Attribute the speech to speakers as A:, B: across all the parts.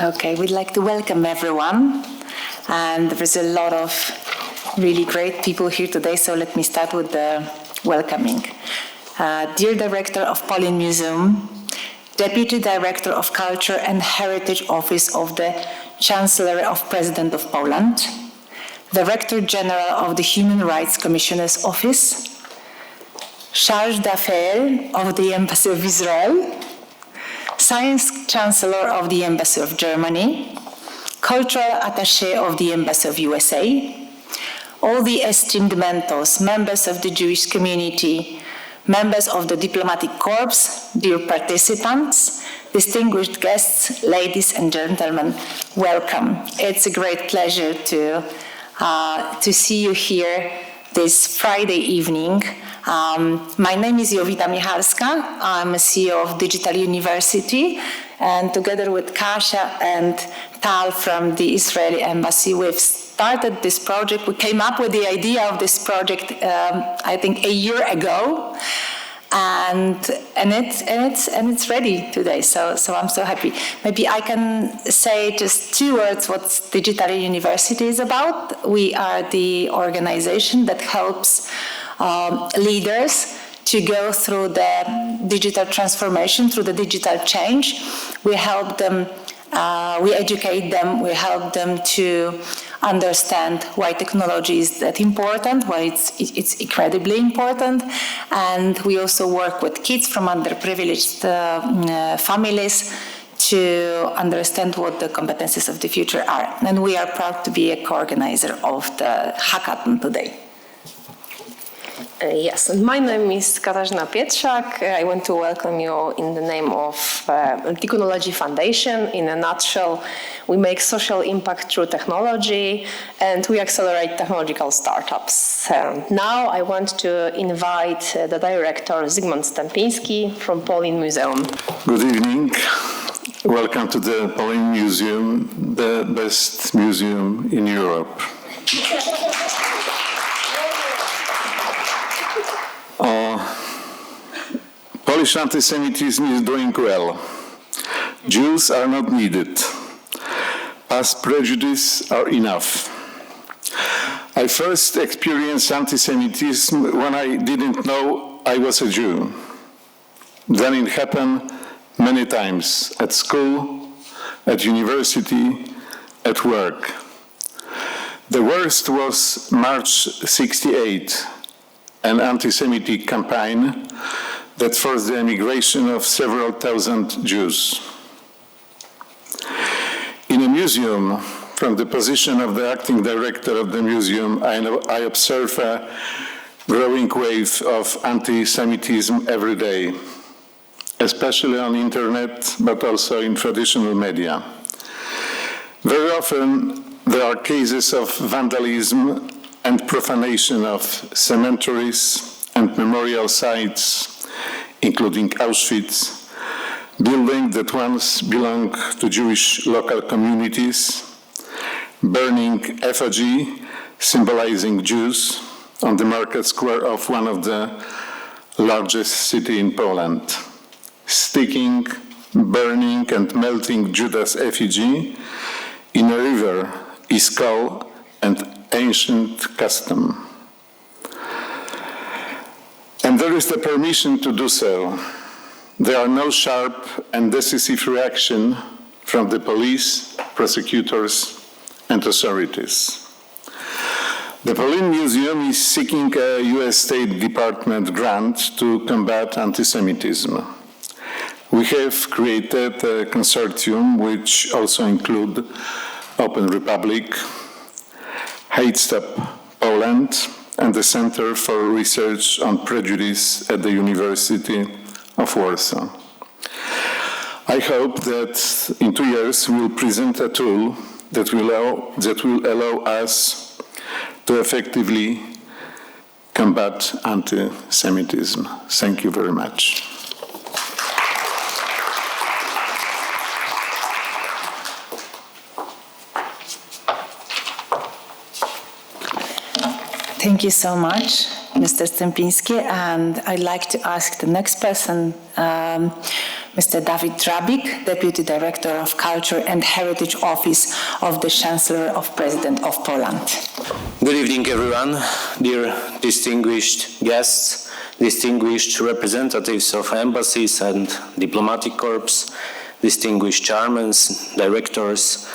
A: Okay, we'd like to welcome everyone. And there's a lot of really great people here today, so let me start with the welcoming. Dear Director of POLIN Museum, Deputy Director of Culture and Heritage Office of the Chancellery of President of Poland, Director General of the Human Rights Commissioner's Office, Charge d'Affaires of the Embassy of Israel, Science Chancellor of the Embassy of Germany, Cultural Attaché of the Embassy of USA, all the esteemed mentors, members of the Jewish community, members of the Diplomatic Corps, dear participants, distinguished guests, ladies and gentlemen, welcome. It's a great pleasure to see you here this Friday evening. My name is Jowita Michalska. I'm a CEO of Digital University, and together with Kasia and Tal from the Israeli Embassy, we've started this project. We came up with the idea of this project, I think, a year ago, and it's ready today. So I'm so happy. Maybe I can say just 2 words what Digital University is about. We are the organization that helps leaders to go through the digital transformation, through the digital change. We help them, we educate them, we help them to understand why technology is that important, why it's incredibly important. And we also work with kids from underprivileged families to understand what the competencies of the future are. And we are proud to be a co-organizer of the hackathon today.
B: Yes, and my name is Katarzyna Pietrzak. I want to welcome you in the name of Tikkunology Foundation. In a nutshell, we make social impact through technology, and we accelerate technological startups. Now I want to invite the director, Zygmunt Stępiński from POLIN Museum.
C: Good evening. Welcome to the POLIN Museum, the best museum in Europe. Polish anti-Semitism is doing well. Jews are not needed. Past prejudice are enough. I first experienced anti-Semitism when I didn't know I was a Jew. Then it happened many times, at school, at university, at work. The worst was March '68, an anti-Semitic campaign that forced the emigration of several thousand Jews. In a museum, from the position of the acting director of the museum, I observe a growing wave of anti-Semitism every day, especially on the internet, but also in traditional media. Very often, there are cases of vandalism and profanation of cemeteries and memorial sites, including Auschwitz, buildings that once belonged to Jewish local communities, burning effigy symbolizing Jews on the market square of one of the largest cities in Poland, sticking, burning, and melting Judas effigy in a river is called an ancient custom. And there is the permission to do so. There are no sharp and decisive reaction from the police, prosecutors, and authorities. The POLIN Museum is seeking a US State Department grant to combat anti-Semitism. We have created a consortium which also include Open Republic, Hate Stop Poland, and the Center for Research on Prejudice at the University of Warsaw. I hope that in 2 years we will present a tool that will allow us to effectively combat anti-Semitism. Thank you very much.
A: Thank you so much. Mr. Stępiński, and I'd like to ask the next person, Mr. Dawid Drabik, Deputy Director of Culture and Heritage Office of the Chancellor of President of Poland.
D: Good evening, everyone, dear distinguished guests, distinguished representatives of embassies and diplomatic corps, distinguished chairmen, directors,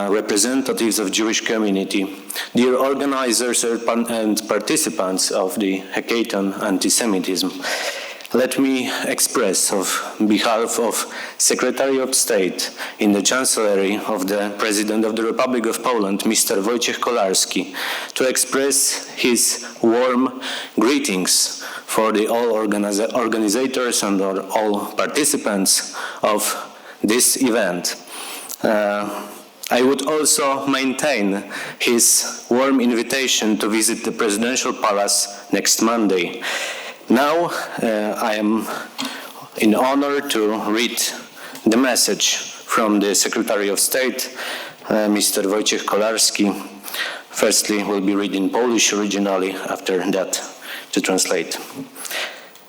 D: representatives of Jewish community, dear organizers and participants of the HackHate Antisemitism. Let me express, on behalf of Secretary of State in the Chancellery of the President of the Republic of Poland, Mr. Wojciech Kolarski, to express his warm greetings for the all organizers and all participants of this event. I would also maintain his warm invitation to visit the Presidential Palace next Monday. Now I am in honor to read the message from the Secretary of State, Mr. Wojciech Kolarski. Firstly, we'll be reading Polish originally, after that to translate.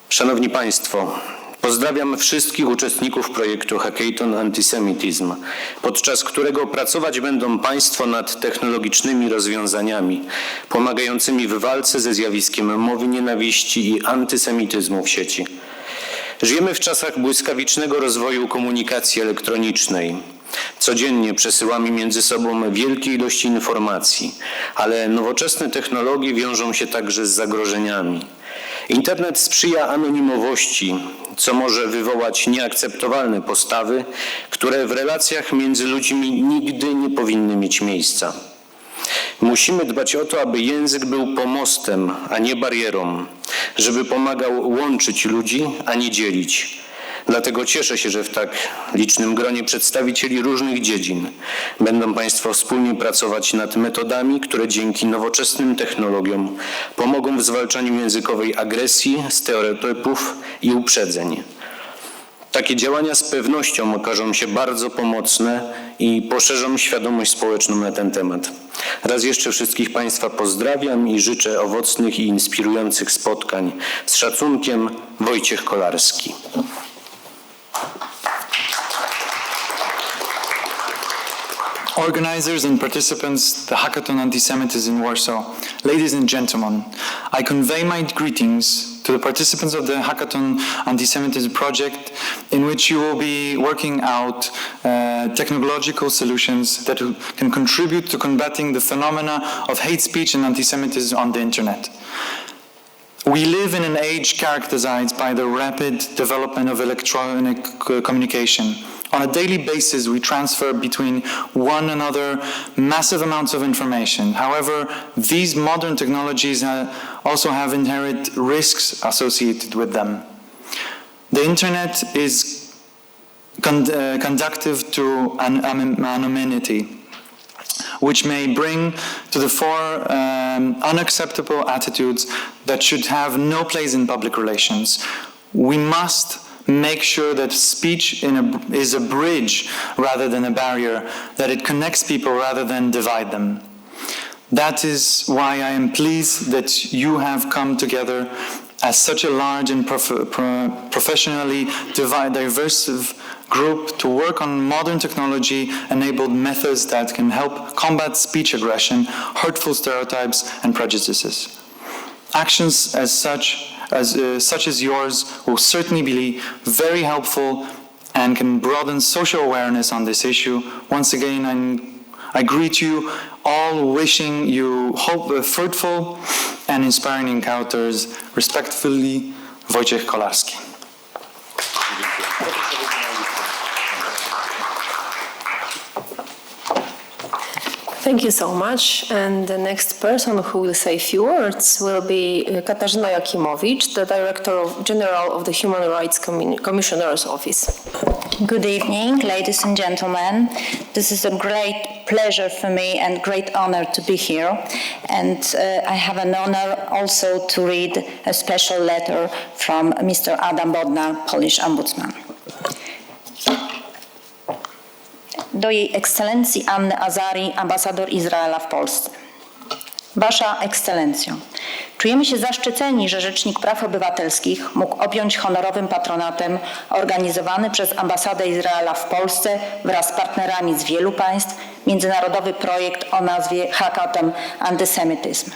D: Szanowni Państwo, pozdrawiam wszystkich uczestników projektu HackHate AntiSemitism, podczas którego pracować będą Państwo nad technologicznymi rozwiązaniami pomagającymi w walce ze zjawiskiem mowy nienawiści i antysemityzmu w sieci. Żyjemy w czasach błyskawicznego rozwoju komunikacji elektronicznej. Codziennie przesyłamy między sobą wielkie ilości informacji, ale nowoczesne technologie wiążą się także z zagrożeniami. Internet sprzyja anonimowości, co może wywołać nieakceptowalne postawy, które w relacjach między ludźmi nigdy nie powinny mieć miejsca. Musimy dbać o to, aby język był pomostem, a nie barierą, żeby pomagał łączyć ludzi, a nie dzielić. Dlatego cieszę się, że w tak licznym gronie przedstawicieli różnych dziedzin będą Państwo wspólnie pracować nad metodami, które dzięki nowoczesnym technologiom pomogą w zwalczaniu językowej agresji, stereotypów i uprzedzeń. Takie działania z pewnością okażą się bardzo pomocne i poszerzą świadomość społeczną na ten temat. Raz jeszcze wszystkich Państwa pozdrawiam i życzę owocnych i inspirujących spotkań. Z szacunkiem, Wojciech Kolarski.
E: Organizers and participants, the Hackathon Antisemitism in Warsaw, ladies and gentlemen, I convey my greetings to the participants of the Hackathon Antisemitism project, in which you will be working out technological solutions that can contribute to combating the phenomena of hate speech and antisemitism on the internet. We live in an age characterized by the rapid development of electronic communication. On a daily basis, we transfer between one another massive amounts of information. However, these modern technologies also have inherent risks associated with them. The internet is conducive to anonymity, which may bring to the fore unacceptable attitudes that should have no place in public relations. We must make sure that speech is a bridge rather than a barrier, that it connects people rather than divide them. That is why I am pleased that you have come together as such a large and professionally diverse group to work on modern technology-enabled methods that can help combat speech aggression, hurtful stereotypes, and prejudices. Actions such as yours will certainly be very helpful and can broaden social awareness on this issue. Once again, I greet you all, wishing you fruitful and inspiring encounters. Respectfully, Wojciech Kolarski.
B: Thank you so much. And the next person who will say a few words will be Katarzyna Jakimowicz, the Director General of the Human Rights Commissioner's Office.
F: Good evening, ladies and gentlemen. This is a great pleasure for me and great honor to be here. And I have an honor also to read a special letter from Mr. Adam Bodnar, Polish Ombudsman. Do Jej Ekscelencji Anny Azari, ambasador Izraela w Polsce. Wasza Ekscelencjo, Czujemy się zaszczyceni, że Rzecznik Praw Obywatelskich mógł objąć honorowym patronatem organizowany przez Ambasadę Izraela w Polsce wraz z partnerami z wielu państw międzynarodowy projekt o nazwie HackHate AntiSemitism.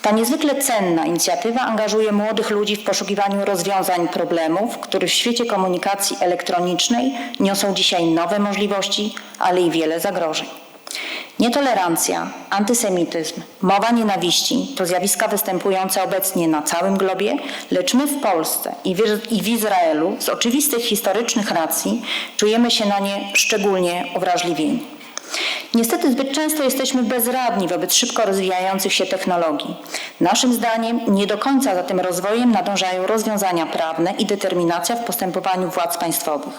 F: Ta niezwykle cenna inicjatywa angażuje młodych ludzi w poszukiwaniu rozwiązań problemów, które w świecie komunikacji elektronicznej niosą dzisiaj nowe możliwości, ale i wiele zagrożeń. Nietolerancja, antysemityzm, mowa nienawiści to zjawiska występujące obecnie na całym globie, lecz my w Polsce i w Izraelu z oczywistych historycznych racji czujemy się na nie szczególnie uwrażliwieni. Niestety zbyt często jesteśmy bezradni wobec szybko rozwijających się technologii. Naszym zdaniem nie do końca za tym rozwojem nadążają rozwiązania prawne i determinacja w postępowaniu władz państwowych.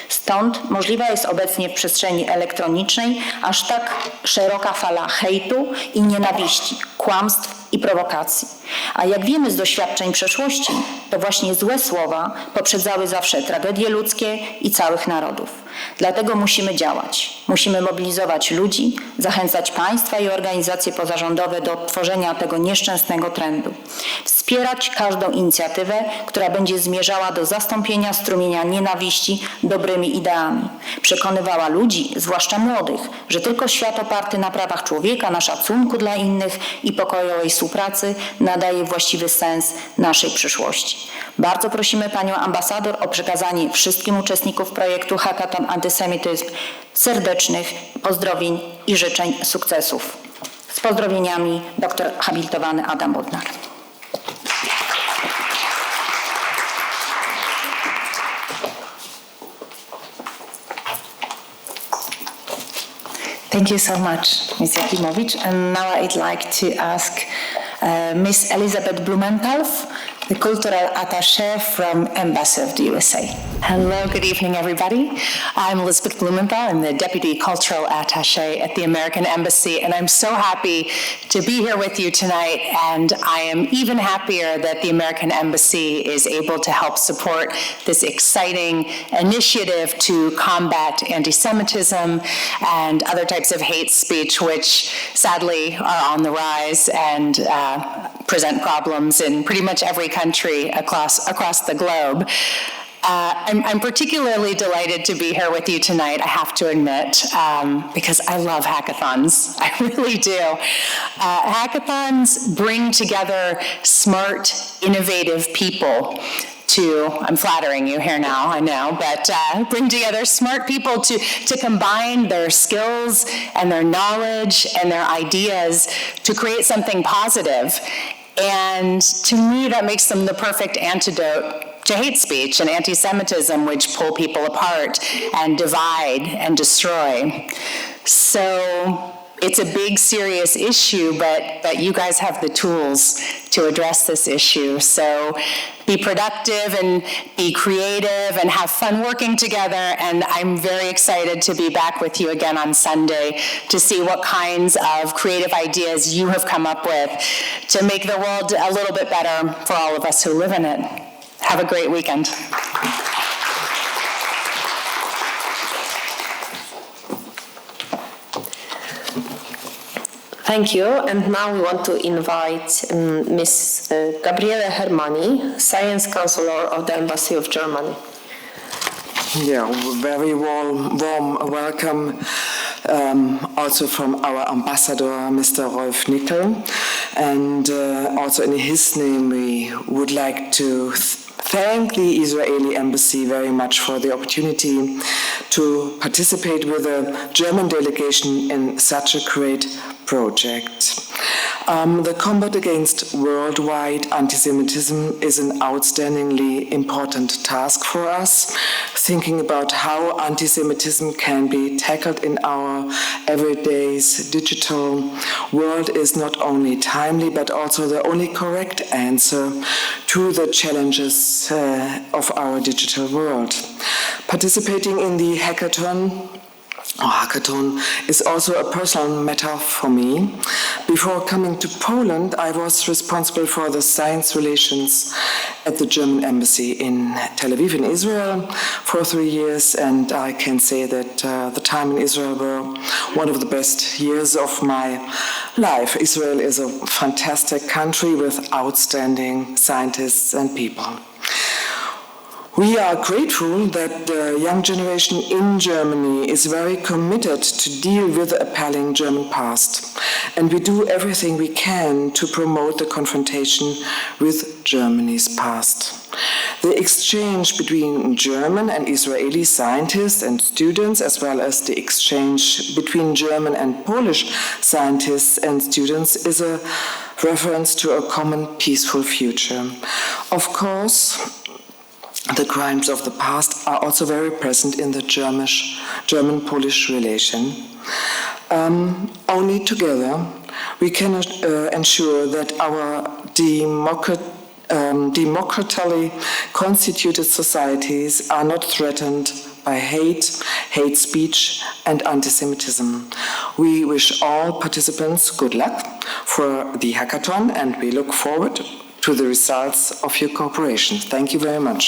F: Stąd możliwa jest obecnie w przestrzeni elektronicznej aż tak szeroka fala hejtu i nienawiści, kłamstw i prowokacji. A jak wiemy z doświadczeń przeszłości, to właśnie złe słowa poprzedzały zawsze tragedie ludzkie i całych narodów. Dlatego musimy działać. Musimy mobilizować ludzi, zachęcać państwa i organizacje pozarządowe do odtworzenia tego nieszczęsnego trendu. Wspierać każdą inicjatywę, która będzie zmierzała do zastąpienia strumienia nienawiści dobrymi ideami. Przekonywała ludzi, zwłaszcza młodych, że tylko świat oparty na prawach człowieka, na szacunku dla innych i pokojowej współpracy nadaje właściwy sens naszej przyszłości. Bardzo prosimy Panią Ambasador o przekazanie wszystkim uczestnikom projektu HackHate AntiSemitism serdecznych pozdrowień i życzeń sukcesów. Z pozdrowieniami dr habilitowany Adam Bodnar.
A: Thank you so much, Ms. Jakimowicz. And now I'd like to ask Ms. Elizabeth Blumenthal, the cultural attaché from Embassy of the USA.
G: Hello, good evening, everybody. I'm Elizabeth Blumenthal. I'm the Deputy Cultural Attaché at the American Embassy, and I'm so happy to be here with you tonight, and I am even happier that the American Embassy is able to help support this exciting initiative to combat anti-Semitism and other types of hate speech, which sadly are on the rise and present problems in pretty much every country across the globe. I'm particularly delighted to be here with you tonight, I have to admit, because I love hackathons. I really do. Hackathons bring together smart, innovative people I'm flattering you here now, I know, but bring together smart people to combine their skills and their knowledge and their ideas to create something positive. And to me, that makes them the perfect antidote to hate speech and anti-Semitism, which pull people apart and divide and destroy. So it's a big, serious issue, but you guys have the tools to address this issue. So be productive and be creative and have fun working together. And I'm very excited to be back with you again on Sunday to see what kinds of creative ideas you have come up with to make the world a little bit better for all of us who live in it. Have a great weekend.
B: Thank you, and now we want to invite Ms. Gabriele Hermani, Science Counselor of the Embassy of Germany.
H: Yeah, very warm welcome also from our ambassador, Mr. Rolf Nickel. And also in his name, we would like to thank the Israeli embassy very much for the opportunity to participate with the German delegation in such a great project. The combat against worldwide anti-Semitism is an outstandingly important task for us. Thinking about how anti-Semitism can be tackled in our everyday digital world is not only timely, but also the only correct answer to the challenges of our digital world. Participating in the hackathon hackathon is also a personal matter for me. Before coming to Poland, I was responsible for the science relations at the German embassy in Tel Aviv in Israel for 3 years, and I can say that the time in Israel were one of the best years of my life. Israel is a fantastic country with outstanding scientists and people. We are grateful that the young generation in Germany is very committed to deal with the appalling German past, and we do everything we can to promote the confrontation with Germany's past. The exchange between German and Israeli scientists and students, as well as the exchange between German and Polish scientists and students, is a reference to a common peaceful future. Of course, the crimes of the past are also very present in the German-Polish relation. Only together we can ensure that our democratically constituted societies are not threatened by hate speech, and anti-Semitism. We wish all participants good luck for the hackathon, and we look forward to the results of your cooperation. Thank you very much.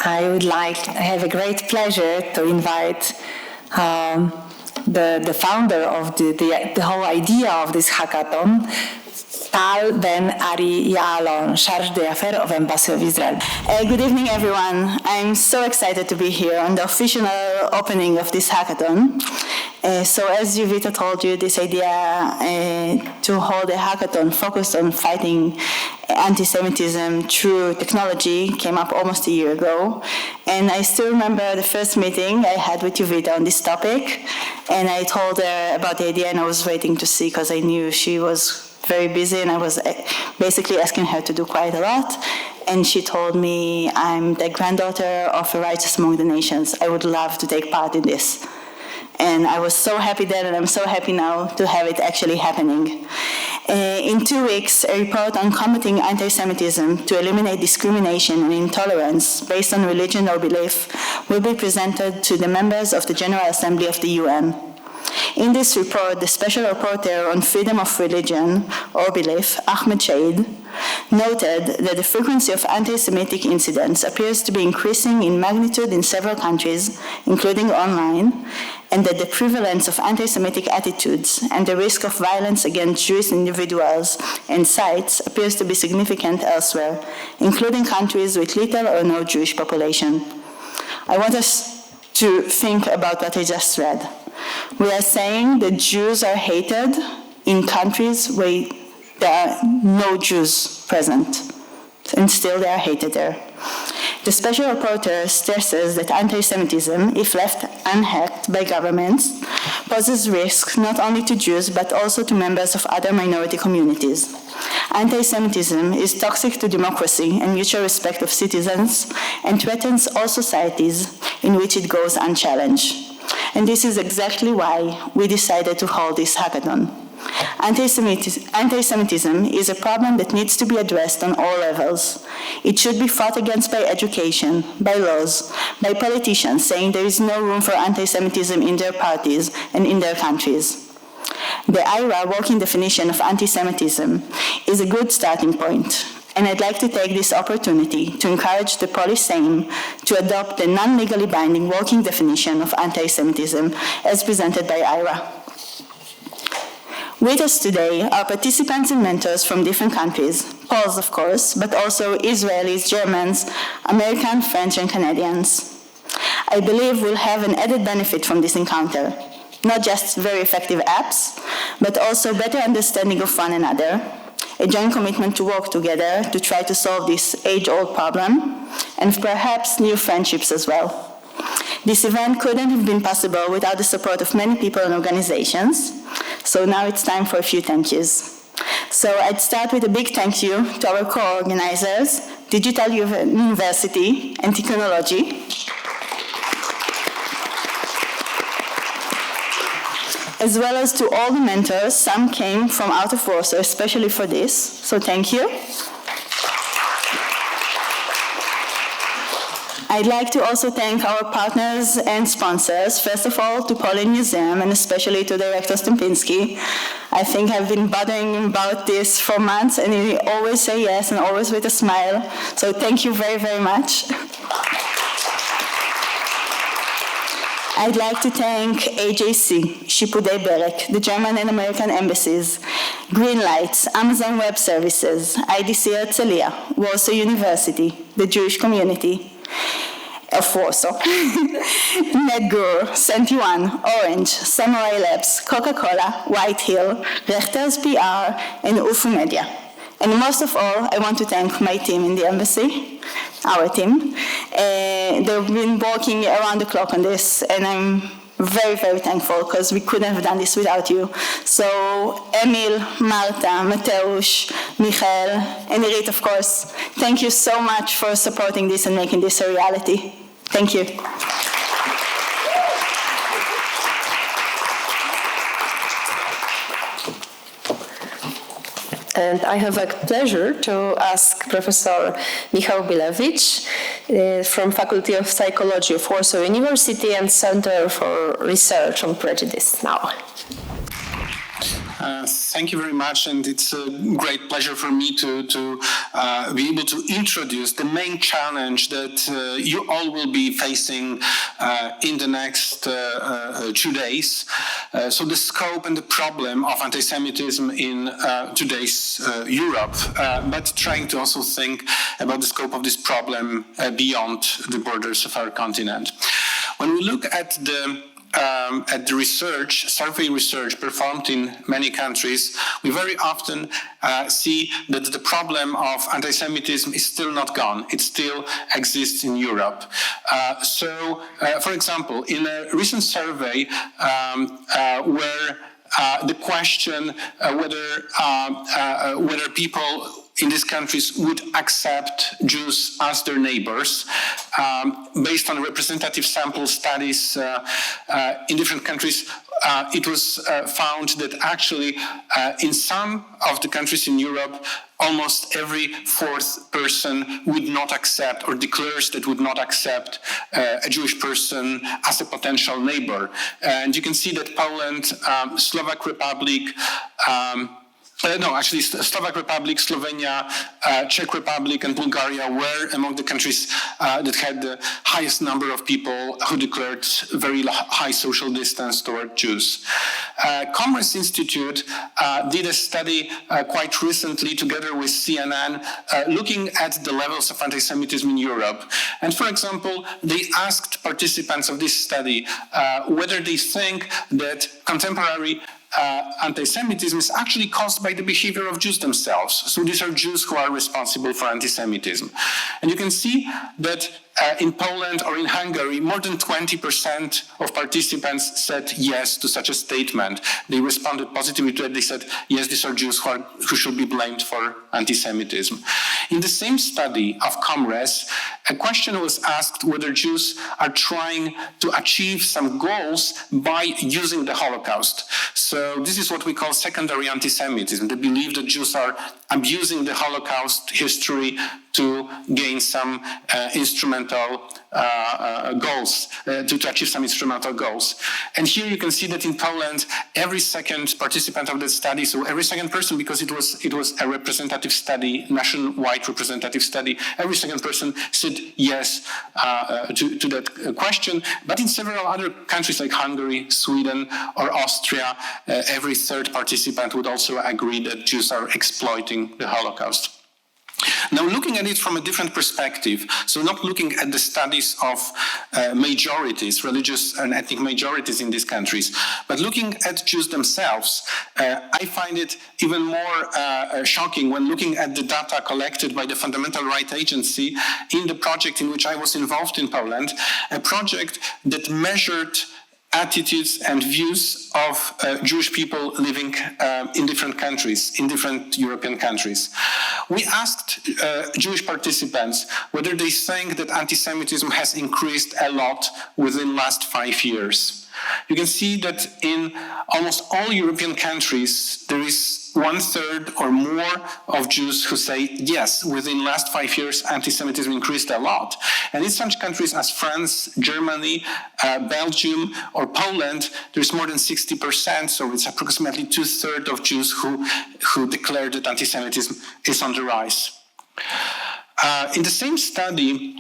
A: I have a great pleasure to invite the founder of the whole idea of this hackathon, Tal Ben Ari Ya'alon, Charge d'Affaires of Embassy of Israel.
I: Good evening, everyone. I'm so excited to be here on the official opening of this hackathon. So as Juvita told you, this idea to hold a hackathon focused on fighting anti-Semitism through technology came up almost a year ago. And I still remember the first meeting I had with Juvita on this topic. And I told her about the idea, and I was waiting to see because I knew she was very busy, and I was basically asking her to do quite a lot. And she told me, I'm the granddaughter of a righteous among the nations. I would love to take part in this. And I was so happy then, and I'm so happy now to have it actually happening. In 2 weeks, a report on combating anti-Semitism to eliminate discrimination and intolerance based on religion or belief will be presented to the members of the General Assembly of the UN. In this report, the Special Rapporteur on Freedom of Religion or Belief, Ahmed Shaid, noted that the frequency of anti-Semitic incidents appears to be increasing in magnitude in several countries, including online, and that the prevalence of anti-Semitic attitudes and the risk of violence against Jewish individuals and sites appears to be significant elsewhere, including countries with little or no Jewish population. I want us to think about what I just read. We are saying that Jews are hated in countries where there are no Jews present, and still they are hated there. The Special Rapporteur stresses that anti-Semitism, if left unhacked by governments, poses risk not only to Jews but also to members of other minority communities. Anti-Semitism is toxic to democracy and mutual respect of citizens and threatens all societies in which it goes unchallenged. And this is exactly why we decided to hold this hackathon. Anti-Semitism is a problem that needs to be addressed on all levels. It should be fought against by education, by laws, by politicians saying there is no room for anti-Semitism in their parties and in their countries. The IRA working definition of anti-Semitism is a good starting point. And I'd like to take this opportunity to encourage the Polish Sejm to adopt the non-legally binding working definition of anti-Semitism as presented by IRA. With us today are participants and mentors from different countries, Poles of course, but also Israelis, Germans, American, French, and Canadians. I believe we'll have an added benefit from this encounter, not just very effective apps, but also better understanding of one another, a joint commitment to work together to try to solve this age-old problem, and perhaps new friendships as well. This event couldn't have been possible without the support of many people and organizations, so now it's time for a few thank yous. So I'd start with a big thank you to our co-organizers, Digital University and Tikkunology, as well as to all the mentors. Some came from out of Warsaw, especially for this, so thank you. I'd like to also thank our partners and sponsors, first of all to POLIN Museum and especially to Director Stempinski. I think I've been bothering him about this for months and he always say yes and always with a smile. So thank you very, very much. I'd like to thank AJC, Shipudei Berek, the German and American embassies, Greenlights, Amazon Web Services, IDC Herzliya, Warsaw University, the Jewish community of Warsaw, NetGuru, 71, Orange, Samurai Labs, Coca-Cola, White Hill, Rechters PR, and UFO Media. And most of all, I want to thank my team in the embassy, our team. They've been working around the clock on this, and I'm very, very thankful because we couldn't have done this without you. So, Emil, Marta, Mateusz, Michael, and Irit, of course, thank you so much for supporting this and making this a reality. Thank you.
B: And I have a pleasure to ask Professor Michał Bilewicz from Faculty of Psychology of Warsaw University and Center for Research on Prejudice now.
J: Thank you very much, and it's a great pleasure for me to be able to introduce the main challenge that you all will be facing in the next 2 days. So the scope and the problem of anti-Semitism in today's Europe, but trying to also think about the scope of this problem beyond the borders of our continent. When we look at the research, survey research performed in many countries, we very often see that the problem of anti-Semitism is still not gone. It still exists in Europe. For example, in a recent survey where the question whether people in these countries would accept Jews as their neighbors, based on representative sample studies in different countries, it was found that actually in some of the countries in Europe, almost every fourth person would not accept or declares that would not accept a Jewish person as a potential neighbor. And you can see that Poland, Slovak Republic, Slovak Republic, Slovenia, Czech Republic, and Bulgaria were among the countries that had the highest number of people who declared very high social distance toward Jews. Commerce Institute did a study quite recently together with CNN looking at the levels of anti-Semitism in Europe. And for example, they asked participants of this study whether they think that contemporary anti-Semitism is actually caused by the behavior of Jews themselves. So these are Jews who are responsible for anti-Semitism. And you can see that in Poland or in Hungary, more than 20% of participants said yes to such a statement. They responded positively to it. They said, yes, these are Jews who should be blamed for anti-Semitism. In the same study of Comres, a question was asked whether Jews are trying to achieve some goals by using the Holocaust. So this is what we call secondary anti-Semitism, the belief that Jews are abusing the Holocaust history to gain some instrumental goals, to achieve some instrumental goals. And here you can see that in Poland, every second participant of that study, so every second person, because it was a representative study, nationwide representative study, every second person said yes to that question. But in several other countries like Hungary, Sweden, or Austria, every third participant would also agree that Jews are exploiting the Holocaust. Now, looking at it from a different perspective, so not looking at the studies of majorities, religious and ethnic majorities in these countries, but looking at Jews themselves, I find it even more shocking when looking at the data collected by the Fundamental Rights Agency in the project in which I was involved in Poland, a project that measured attitudes and views of Jewish people living in different countries, in different European countries. We asked Jewish participants whether they think that anti-Semitism has increased a lot within the last 5 years. You can see that in almost all European countries, there is 1/3 or more of Jews who say, yes, within the last 5 years, anti-Semitism increased a lot. And in such countries as France, Germany, Belgium, or Poland, there's more than 60%, so it's approximately 2/3 of Jews who declare that anti-Semitism is on the rise. In the same study,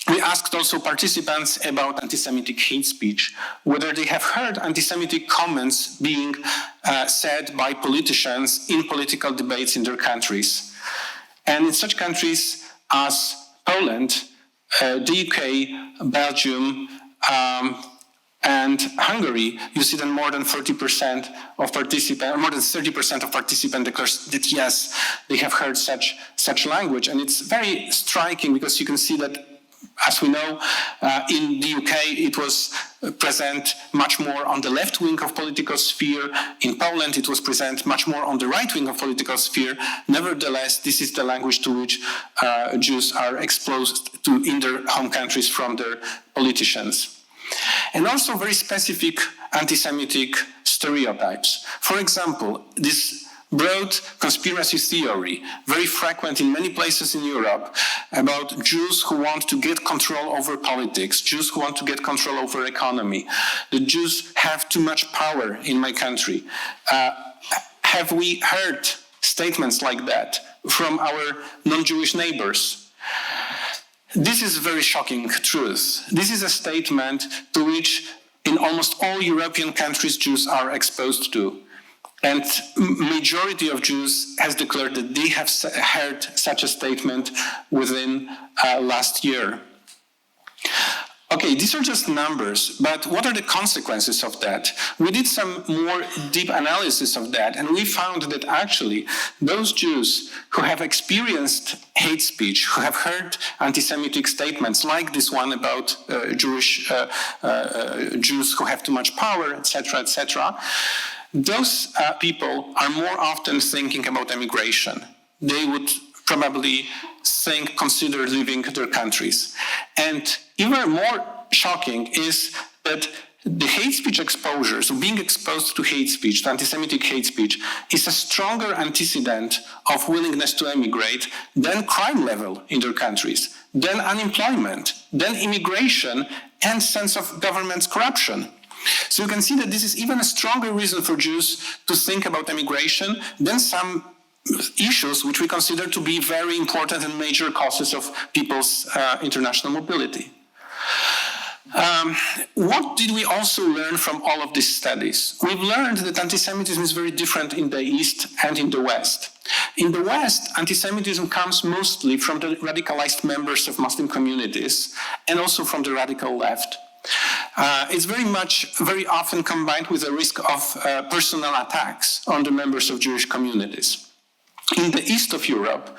J: we asked also participants about anti-Semitic hate speech, whether they have heard anti-Semitic comments being said by politicians in political debates in their countries. And in such countries as Poland, the UK, Belgium, and Hungary, you see that more than 30% of participants declare that yes, they have heard such language. And it's very striking because you can see that, as we know, in the UK, it was present much more on the left wing of political sphere. In Poland, it was present much more on the right wing of political sphere. Nevertheless, this is the language to which Jews are exposed to in their home countries from their politicians. And also very specific anti-Semitic stereotypes. For example, this broad conspiracy theory, very frequent in many places in Europe, about Jews who want to get control over politics, Jews who want to get control over economy. The Jews have too much power in my country. Have we heard statements like that from our non-Jewish neighbors? This is very shocking truth. This is a statement to which in almost all European countries Jews are exposed to. And majority of Jews has declared that they have heard such a statement within last year. Okay, these are just numbers, but what are the consequences of that? We did some more deep analysis of that, and we found that actually those Jews who have experienced hate speech, who have heard anti-Semitic statements like this one about Jews who have too much power, etc., those people are more often thinking about emigration. They would probably consider leaving their countries. And even more shocking is that the hate speech exposure, so being exposed to hate speech, to anti-Semitic hate speech, is a stronger antecedent of willingness to emigrate than crime level in their countries, than unemployment, than immigration, and sense of government's corruption. So you can see that this is even a stronger reason for Jews to think about emigration than some issues which we consider to be very important and major causes of people's international mobility. What did we also learn from all of these studies? We've learned that anti-Semitism is very different in the East and in the West. In the West, anti-Semitism comes mostly from the radicalized members of Muslim communities and also from the radical left. It's very often combined with a risk of personal attacks on the members of Jewish communities. In the east of Europe,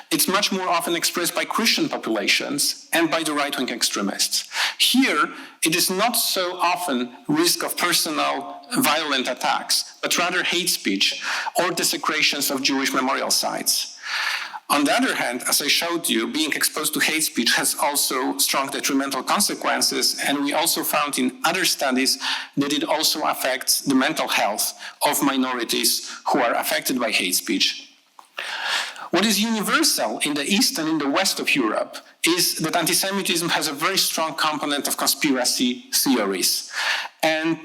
J: it's much more often expressed by Christian populations and by the right-wing extremists. Here, it is not so often risk of personal violent attacks, but rather hate speech or desecrations of Jewish memorial sites. On the other hand, as I showed you, being exposed to hate speech has also strong detrimental consequences, and we also found in other studies that it also affects the mental health of minorities who are affected by hate speech. What is universal in the East and in the West of Europe is that anti-Semitism has a very strong component of conspiracy theories. And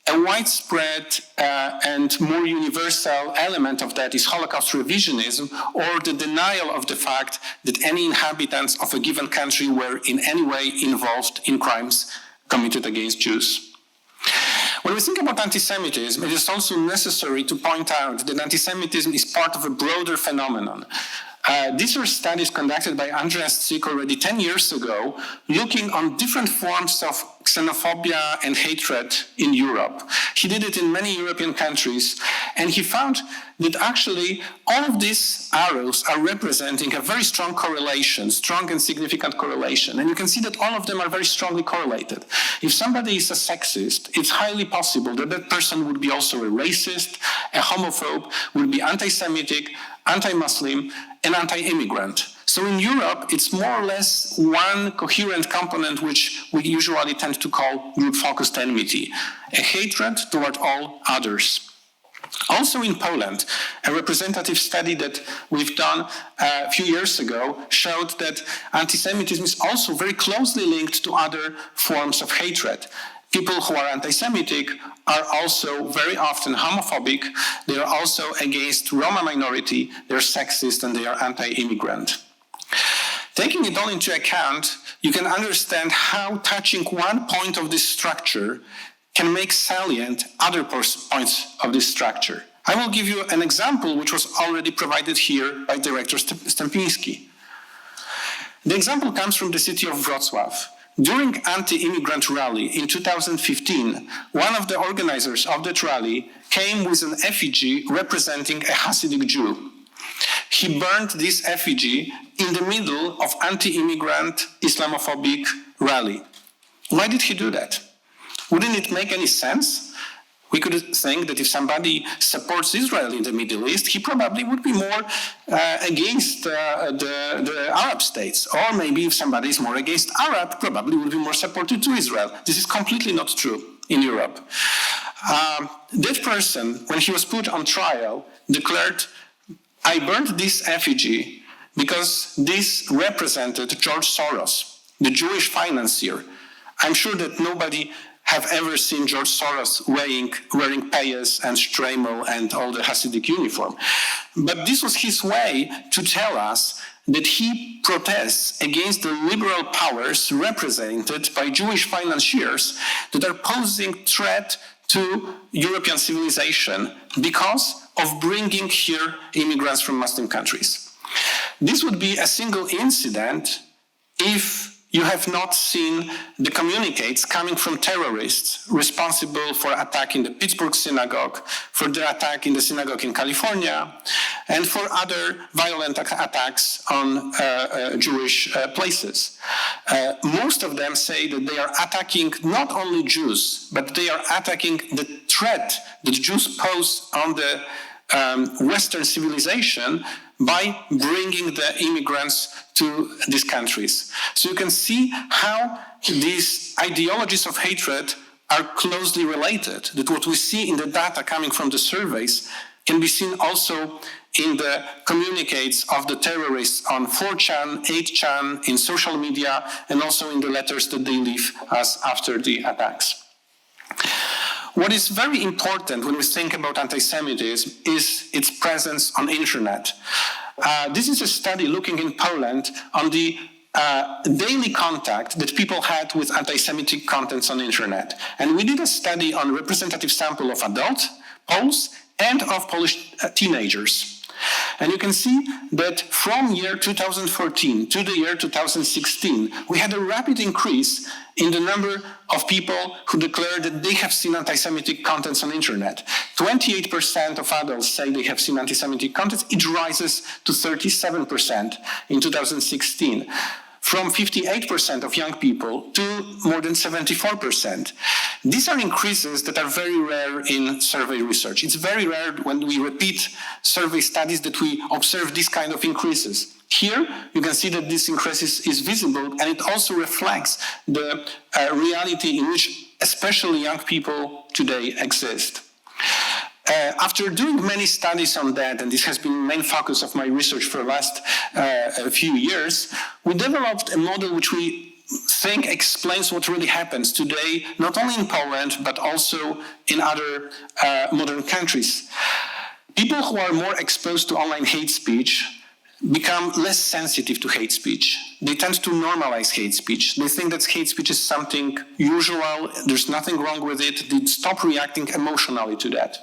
J: a widespread and more universal element of that is Holocaust revisionism, or the denial of the fact that any inhabitants of a given country were in any way involved in crimes committed against Jews. When we think about anti-Semitism, it is also necessary to point out that anti-Semitism is part of a broader phenomenon. These were studies conducted by Andreas Zick already 10 years ago, looking on different forms of xenophobia and hatred in Europe. He did it in many European countries, and he found that actually all of these arrows are representing a very strong correlation, strong and significant correlation. And you can see that all of them are very strongly correlated. If somebody is a sexist, it's highly possible that that person would be also a racist, a homophobe, would be anti-Semitic, anti-Muslim, and anti-immigrant. So in Europe, it's more or less one coherent component which we usually tend to call group-focused enmity, a hatred toward all others. Also in Poland, a representative study that we've done a few years ago showed that anti-Semitism is also very closely linked to other forms of hatred. People who are anti-Semitic are also very often homophobic, they are also against Roma minority, they're sexist, and they are anti-immigrant. Taking it all into account, you can understand how touching one point of this structure can make salient other points of this structure. I will give you an example which was already provided here by Director Stępiński. The example comes from the city of Wrocław. During anti-immigrant rally in 2015, one of the organizers of that rally came with an effigy representing a Hasidic Jew. He burned this effigy in the middle of anti-immigrant Islamophobic rally. Why did he do that? Wouldn't it make any sense? We could think that if somebody supports Israel in the Middle East, he probably would be more against the Arab states. Or maybe if somebody is more against Arab, probably would be more supportive to Israel. This is completely not true in Europe. That person, when he was put on trial, declared, I burned this effigy because this represented George Soros, the Jewish financier. I'm sure that nobody have ever seen George Soros wearing payas and shtreimel and all the Hasidic uniform. But this was his way to tell us that he protests against the liberal powers represented by Jewish financiers that are posing threat to European civilization because of bringing here immigrants from Muslim countries. This would be a single incident if you have not seen the communiques coming from terrorists responsible for attack in the Pittsburgh synagogue, for the attack in the synagogue in California, and for other violent attacks on Jewish places. Most of them say that they are attacking not only Jews, but they are attacking the threat that Jews pose on the Western civilization by bringing the immigrants to these countries. So you can see how these ideologies of hatred are closely related, that what we see in the data coming from the surveys can be seen also in the communiques of the terrorists on 4chan, 8chan, in social media, and also in the letters that they leave us after the attacks. What is very important when we think about anti-Semitism is its presence on internet. This is a study looking in Poland on the daily contact that people had with anti-Semitic contents on internet. And we did a study on a representative sample of adult Poles and of Polish teenagers. And you can see that from year 2014 to the year 2016, we had a rapid increase in the number of people who declared that they have seen anti-Semitic contents on internet. 28% of adults say they have seen anti-Semitic contents. It rises to 37% in 2016. From 58% of young people to more than 74%. These are increases that are very rare in survey research. It's very rare when we repeat survey studies that we observe these kind of increases. Here, you can see that this increase is visible, and it also reflects the reality in which especially young people today exist. After doing many studies on that, and this has been the main focus of my research for the last few years, we developed a model which we think explains what really happens today, not only in Poland, but also in other modern countries. People who are more exposed to online hate speech become less sensitive to hate speech. They tend to normalize hate speech. They think that hate speech is something usual, there's nothing wrong with it. They stop reacting emotionally to that.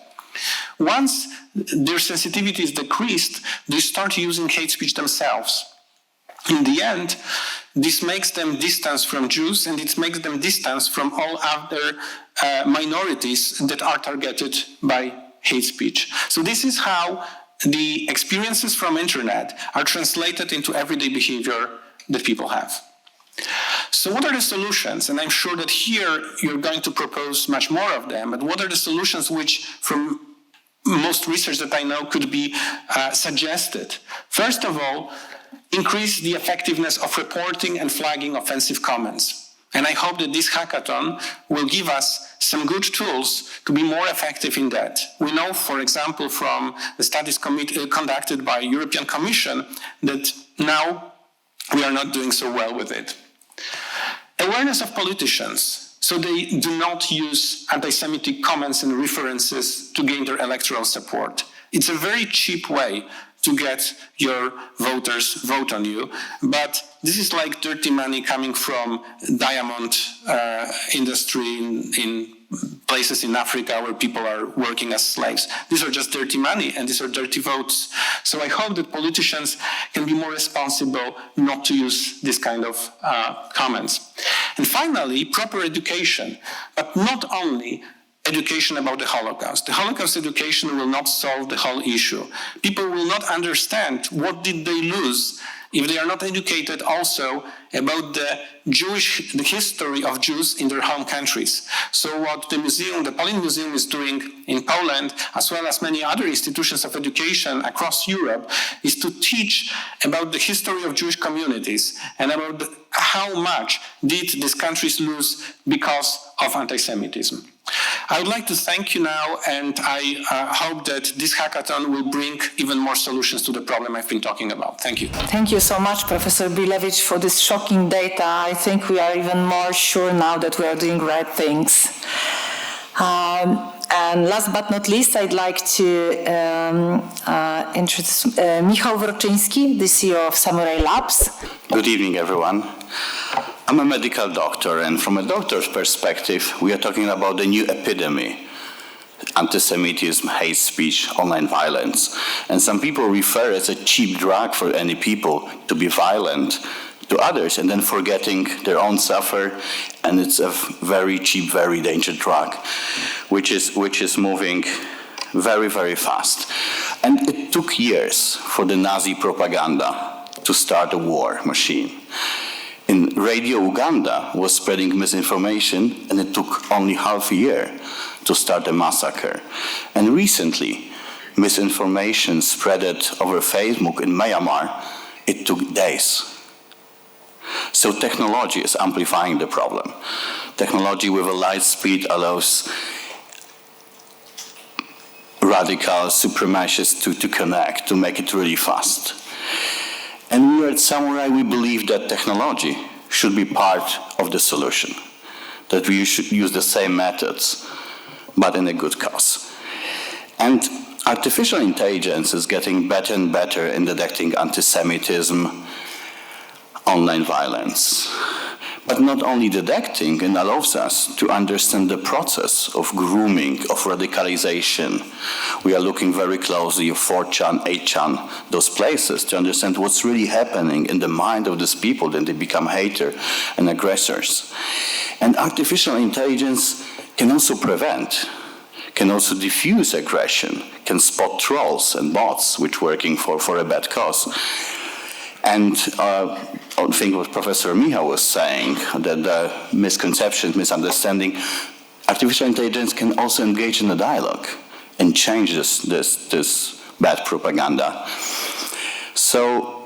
J: Once their sensitivity is decreased, they start using hate speech themselves. In the end, this makes them distance from Jews, and it makes them distance from all other minorities that are targeted by hate speech. So this is how the experiences from internet are translated into everyday behavior that people have. So what are the solutions? And I'm sure that here you're going to propose much more of them, but what are the solutions which, from most research that I know, could be suggested? First of all, increase the effectiveness of reporting and flagging offensive comments. And I hope that this hackathon will give us some good tools to be more effective in that. We know, for example, from the studies conducted by European Commission that now we are not doing so well with it. Awareness of politicians, so they do not use anti-Semitic comments and references to gain their electoral support. It's a very cheap way to get your voters vote on you, but this is like dirty money coming from diamond industry in places in Africa where people are working as slaves. These are just dirty money and these are dirty votes. So I hope that politicians can be more responsible not to use this kind of comments. And finally, proper education, but not only education about the Holocaust. The Holocaust education will not solve the whole issue. People will not understand what did they lose if they are not educated also about the history of Jews in their home countries. So what the museum, the POLIN Museum is doing in Poland, as well as many other institutions of education across Europe, is to teach about the history of Jewish communities and about how much did these countries lose because of anti-Semitism. I would like to thank you now, and I hope that this hackathon will bring even more solutions to the problem I've been talking about. Thank you.
A: Thank you so much, Professor Bilewicz, for this shocking data. I think we are even more sure now that we are doing right things. And last but not least, I'd like to introduce Michał Wroczyński, the CEO of Samurai Labs.
K: Good evening, everyone. I'm a medical doctor, and from a doctor's perspective, we are talking about the new epidemic: anti-Semitism, hate speech, online violence. And some people refer it as a cheap drug for any people to be violent to others and then forgetting their own suffer. And it's a very cheap, very dangerous drug, which is moving very, very fast. And it took years for the Nazi propaganda to start a war machine. In Radio Uganda was spreading misinformation, and it took only half a year to start a massacre. And recently, misinformation spread over Facebook in Myanmar. It took days. So technology is amplifying the problem. Technology with a light speed allows radical supremacists to connect, to make it really fast. And we at Samurai, we believe that technology should be part of the solution, that we should use the same methods, but in a good cause. And artificial intelligence is getting better and better in detecting anti-Semitism, online violence. But not only detecting, it allows us to understand the process of grooming, of radicalization. We are looking very closely at 4chan, 8chan, those places, to understand what's really happening in the mind of these people, then they become haters and aggressors. And artificial intelligence can also prevent, can also diffuse aggression, can spot trolls and bots which are working for a bad cause. And I think what Professor Michał was saying, that the misconception, misunderstanding, artificial intelligence can also engage in a dialogue and change this bad propaganda. So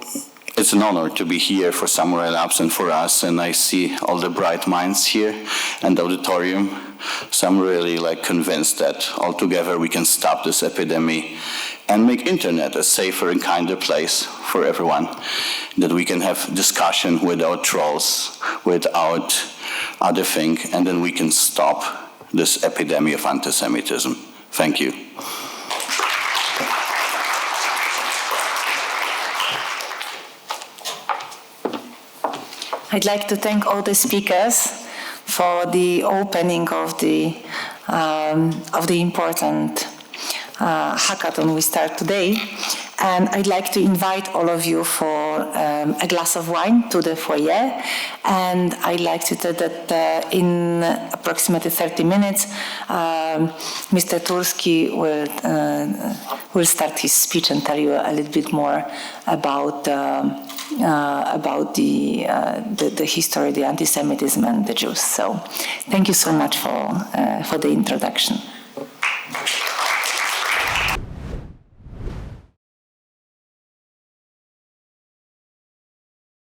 K: it's an honor to be here for Samurai Labs and for us, and I see all the bright minds here in the auditorium. So I'm really convinced that all together we can stop this epidemic and make internet a safer and kinder place for everyone, that we can have discussion without trolls, without other things, and then we can stop this epidemic of anti-Semitism. Thank you.
A: I'd like to thank all the speakers for the opening of the important hackathon we start today. And I'd like to invite all of you for a glass of wine to the foyer. And I'd like to tell that in approximately 30 minutes, Mr. Turski will start his speech and tell you a little bit more about the history, the anti-Semitism and the Jews. So thank you so much for the introduction.